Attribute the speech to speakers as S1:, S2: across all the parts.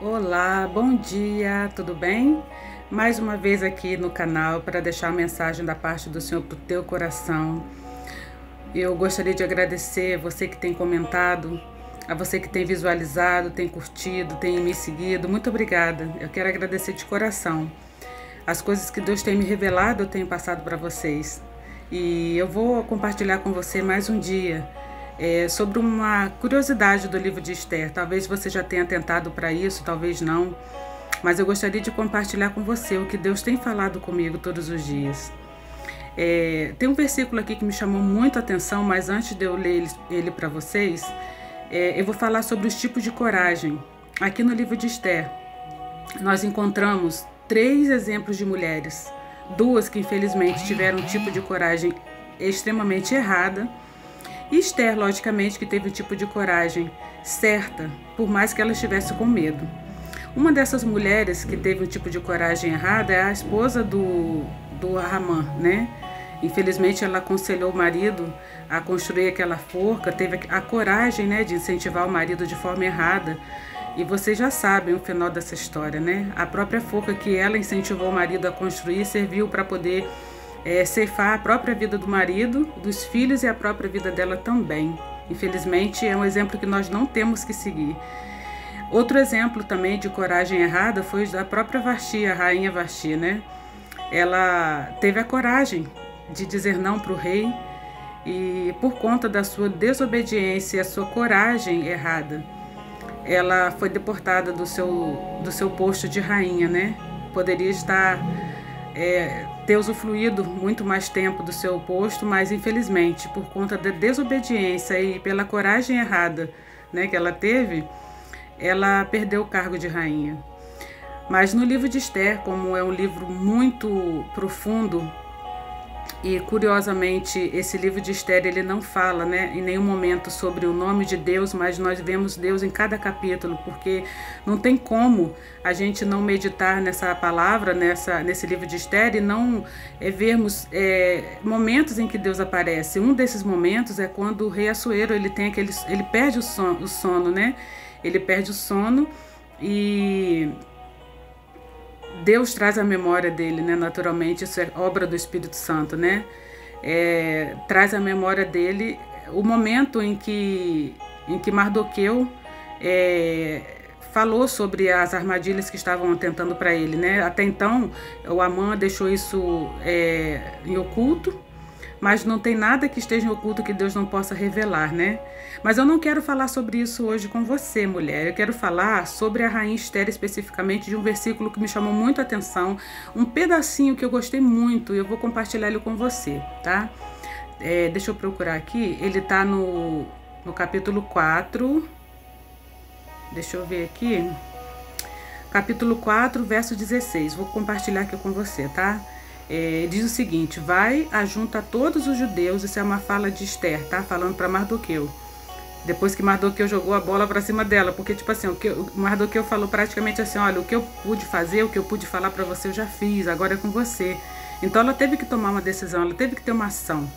S1: Olá, bom dia, tudo bem? Mais uma vez aqui no canal para deixar a mensagem da parte do Senhor para o teu coração. Eu gostaria de agradecer a você que tem comentado, a você que tem visualizado, tem curtido, tem me seguido. Muito obrigada. Eu quero agradecer de coração. As coisas que Deus tem me revelado, eu tenho passado para vocês. E eu vou compartilhar com você mais um dia sobre uma curiosidade do livro de Esther. Talvez você já tenha tentado para isso, talvez não. Mas eu gostaria de compartilhar com você o que Deus tem falado comigo todos os dias. Tem um versículo aqui que me chamou muito a atenção, mas antes de eu ler ele para vocês, eu vou falar sobre os tipos de coragem. Aqui no livro de Esther, nós encontramos 3 exemplos de mulheres. 2 que infelizmente tiveram um tipo de coragem extremamente errada. E Esther, logicamente, que teve um tipo de coragem certa, por mais que ela estivesse com medo. Uma dessas mulheres que teve um tipo de coragem errada é a esposa do Haman, né? Infelizmente, ela aconselhou o marido a construir aquela forca, teve a coragem, né, de incentivar o marido de forma errada. E vocês já sabem o final dessa história, né? A própria forca que ela incentivou o marido a construir serviu para poder ceifar a própria vida do marido, dos filhos e a própria vida dela também. Infelizmente, é um exemplo que nós não temos que seguir. Outro exemplo também de coragem errada foi da própria Vasti, a rainha Vasti, né? Ela teve a coragem de dizer não para o rei e por conta da sua desobediência e a sua coragem errada, ela foi deportada do seu posto de rainha, né? Poderia estar ter usufruído muito mais tempo do seu posto, mas infelizmente, por conta da desobediência e pela coragem errada, né, que ela teve, ela perdeu o cargo de rainha. Mas no livro de Esther, como é um livro muito profundo, e curiosamente esse livro de Esther ele não fala, né, em nenhum momento sobre o nome de Deus, mas nós vemos Deus em cada capítulo, porque não tem como a gente não meditar nessa palavra, nesse livro de Esther e não vermos momentos em que Deus aparece. Um desses momentos é quando o rei Assuero ele perde o sono, né? Ele perde o sono e Deus traz a memória dele, né? Naturalmente, isso é obra do Espírito Santo, né? Traz a memória dele o momento em que Mardoqueu falou sobre as armadilhas que estavam tentando para ele, né? Até então, o Amã deixou isso em oculto, mas não tem nada que esteja em oculto que Deus não possa revelar, né? Mas eu não quero falar sobre isso hoje com você, mulher. Eu quero falar sobre a rainha Esther, especificamente de um versículo que me chamou muito a atenção, um pedacinho que eu gostei muito e eu vou compartilhar ele com você, tá? Deixa eu procurar aqui. Ele está no capítulo 4. Deixa eu ver aqui. Capítulo 4, verso 16. Vou compartilhar aqui com você, tá? Diz o seguinte: vai, ajunta todos os judeus. Isso é uma fala de Esther, tá? Falando para Mardoqueu. Depois que Mardoqueu jogou a bola para cima dela, porque tipo assim, o Mardoqueu falou praticamente assim: olha, o que eu pude fazer, o que eu pude falar para você eu já fiz, agora é com você. Então ela teve que tomar uma decisão, ela teve que ter uma ação.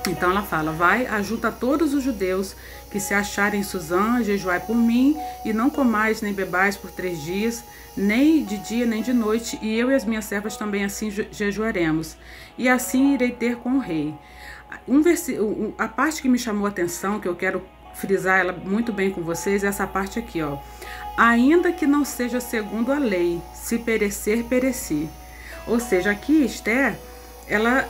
S1: Então ela fala: vai, ajunta todos os judeus que se acharem em Suzã, jejuai por mim, e não comais nem bebais por 3 dias, nem de dia nem de noite, e eu e as minhas servas também assim jejuaremos, e assim irei ter com o rei. A parte que me chamou a atenção, que eu quero frisar ela muito bem com vocês, é essa parte aqui, ó. Ainda que não seja segundo a lei, se perecer, pereci. Ou seja, aqui Esther, ela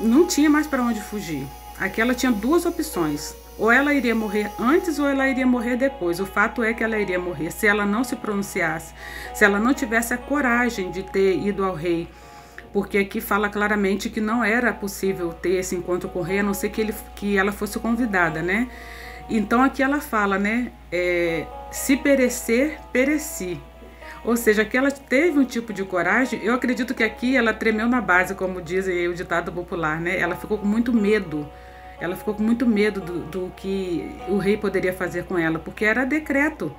S1: não tinha mais para onde fugir. Aqui ela tinha 2 opções. Ou ela iria morrer antes ou ela iria morrer depois. O fato é que ela iria morrer se ela não se pronunciasse, se ela não tivesse a coragem de ter ido ao rei. Porque aqui fala claramente que não era possível ter esse encontro com o rei, a não ser que ela fosse convidada, né? Então aqui ela fala, né? Se perecer, pereci. Ou seja, que ela teve um tipo de coragem. Eu acredito que aqui ela tremeu na base, como diz o ditado popular, né? Ela ficou com muito medo. Ela ficou com muito medo do que o rei poderia fazer com ela, porque era decreto.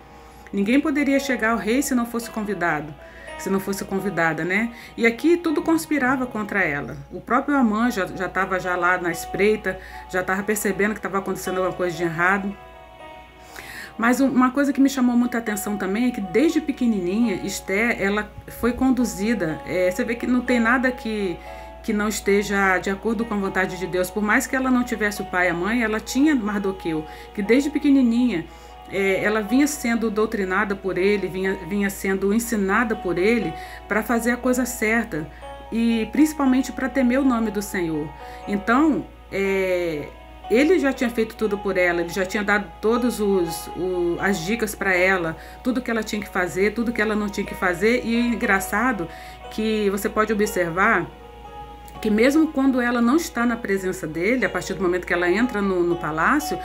S1: Ninguém poderia chegar ao rei se não fosse convidado, se não fosse convidada, né? E aqui tudo conspirava contra ela. O próprio Amã já estava lá na espreita, já estava percebendo que estava acontecendo alguma coisa de errado. Mas uma coisa que me chamou muita atenção também é que desde pequenininha, Esther, ela foi conduzida. Você vê que não tem nada que não esteja de acordo com a vontade de Deus. Por mais que ela não tivesse o pai e a mãe, ela tinha Mardoqueu, que desde pequenininha ela vinha sendo doutrinada por ele, vinha sendo ensinada por ele para fazer a coisa certa e principalmente para temer o nome do Senhor. Então, ele já tinha feito tudo por ela, ele já tinha dado todas as dicas para ela, tudo que ela tinha que fazer, tudo que ela não tinha que fazer. E é engraçado que você pode observar que mesmo quando ela não está na presença dele, a partir do momento que ela entra no palácio,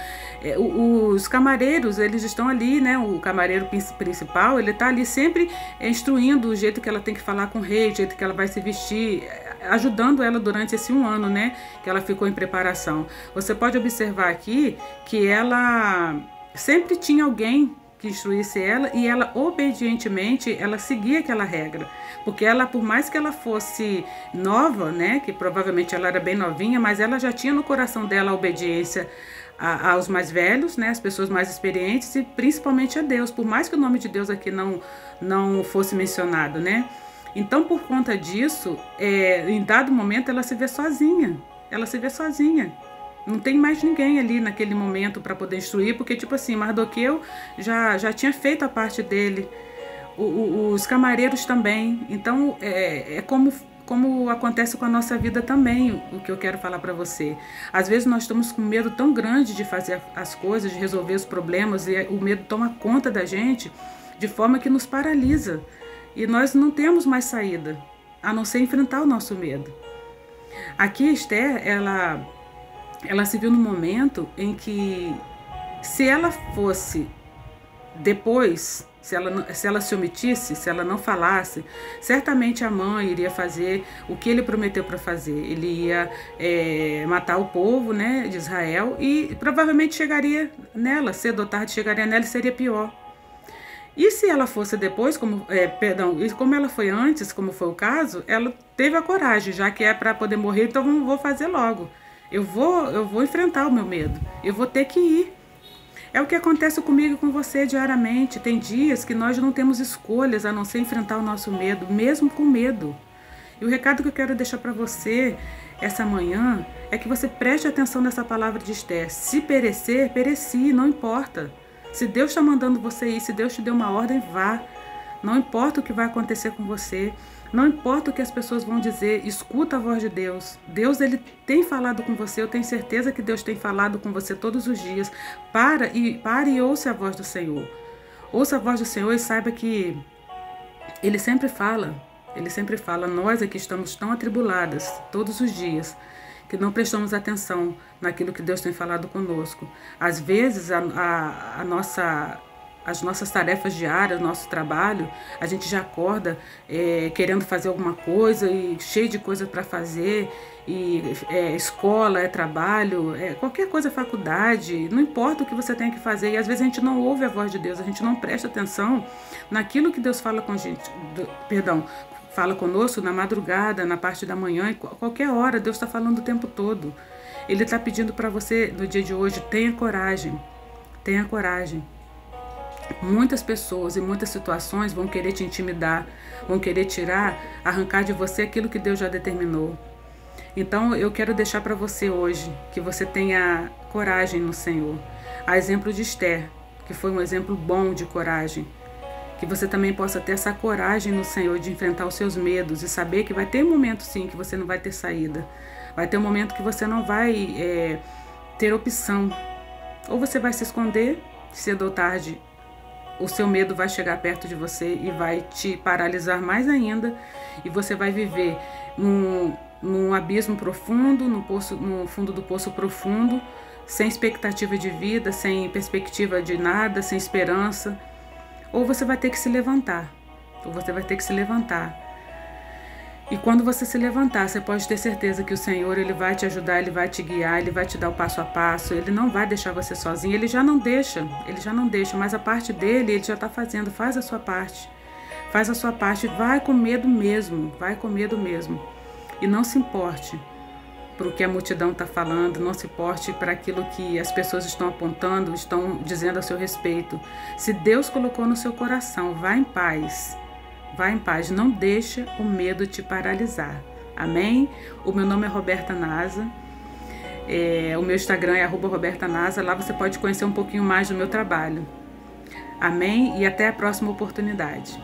S1: os camareiros, eles estão ali, né? O camareiro principal, ele está ali sempre instruindo o jeito que ela tem que falar com o rei, o jeito que ela vai se vestir, ajudando ela durante esse 1 ano, né? Que ela ficou em preparação. Você pode observar aqui que ela sempre tinha alguém que instruísse ela e ela obedientemente ela seguia aquela regra, porque ela, por mais que ela fosse nova, né, que provavelmente ela era bem novinha, mas ela já tinha no coração dela a obediência aos mais velhos, né, as pessoas mais experientes e principalmente a Deus, por mais que o nome de Deus aqui não fosse mencionado, né. Então, por conta disso, em dado momento ela se vê sozinha, não tem mais ninguém ali naquele momento para poder instruir, porque tipo assim, Mardoqueu já tinha feito a parte dele, os camareiros também. Então como acontece com a nossa vida também, o que eu quero falar para você. Às vezes nós estamos com medo tão grande de fazer as coisas, de resolver os problemas, e o medo toma conta da gente de forma que nos paralisa. E nós não temos mais saída, a não ser enfrentar o nosso medo. Aqui Esther, ela se viu num momento em que, se ela fosse depois, se ela se omitisse, se ela não falasse, certamente a mãe iria fazer o que ele prometeu para fazer. Ele ia matar o povo, né, de Israel, e provavelmente chegaria nela, cedo ou tarde chegaria nela e seria pior. E se ela fosse depois, como ela foi antes, como foi o caso, ela teve a coragem, já que é para poder morrer, então vou fazer logo. Eu vou enfrentar o meu medo. Eu vou ter que ir. É o que acontece comigo e com você diariamente. Tem dias que nós não temos escolhas a não ser enfrentar o nosso medo, mesmo com medo. E o recado que eu quero deixar para você essa manhã é que você preste atenção nessa palavra de Esther. Se perecer, pereci, não importa. Se Deus está mandando você ir, se Deus te deu uma ordem, vá. Não importa o que vai acontecer com você. Não importa o que as pessoas vão dizer, escuta a voz de Deus. Deus, ele tem falado com você, eu tenho certeza que Deus tem falado com você todos os dias. Pare e ouça a voz do Senhor. Ouça a voz do Senhor e saiba que Ele sempre fala. Nós aqui estamos tão atribuladas todos os dias, que não prestamos atenção naquilo que Deus tem falado conosco. Às vezes, as nossas tarefas diárias, nosso trabalho, a gente já acorda querendo fazer alguma coisa e cheio de coisa para fazer, e escola, trabalho, qualquer coisa, faculdade, não importa o que você tenha que fazer, e às vezes a gente não ouve a voz de Deus, a gente não presta atenção naquilo que Deus fala com a gente, fala conosco na madrugada, na parte da manhã, em qualquer hora. Deus está falando o tempo todo. Ele está pedindo para você no dia de hoje, tenha coragem, tenha coragem. Muitas pessoas e muitas situações vão querer te intimidar, vão querer arrancar de você aquilo que Deus já determinou. Então eu quero deixar para você hoje que você tenha coragem no Senhor. A exemplo de Esther, que foi um exemplo bom de coragem. Que você também possa ter essa coragem no Senhor de enfrentar os seus medos e saber que vai ter um momento sim que você não vai ter saída. Vai ter um momento que você não vai ter opção. Ou você vai se esconder, cedo ou tarde o seu medo vai chegar perto de você e vai te paralisar mais ainda, e você vai viver num abismo profundo, no fundo do poço profundo, sem expectativa de vida, sem perspectiva de nada, sem esperança. Ou você vai ter que se levantar, E quando você se levantar, você pode ter certeza que o Senhor, Ele vai te ajudar, Ele vai te guiar, Ele vai te dar o passo a passo, Ele não vai deixar você sozinho, Ele já não deixa, mas a parte dele, Ele já está fazendo. Faz a sua parte, vai com medo mesmo, E não se importe, para o que a multidão está falando, não se porte para aquilo que as pessoas estão apontando, estão dizendo a seu respeito. Se Deus colocou no seu coração, vá em paz. Vá em paz, não deixa o medo te paralisar. Amém? O meu nome é Roberta Nasa. O meu Instagram é @RobertaNasa. Lá você pode conhecer um pouquinho mais do meu trabalho. Amém? E até a próxima oportunidade.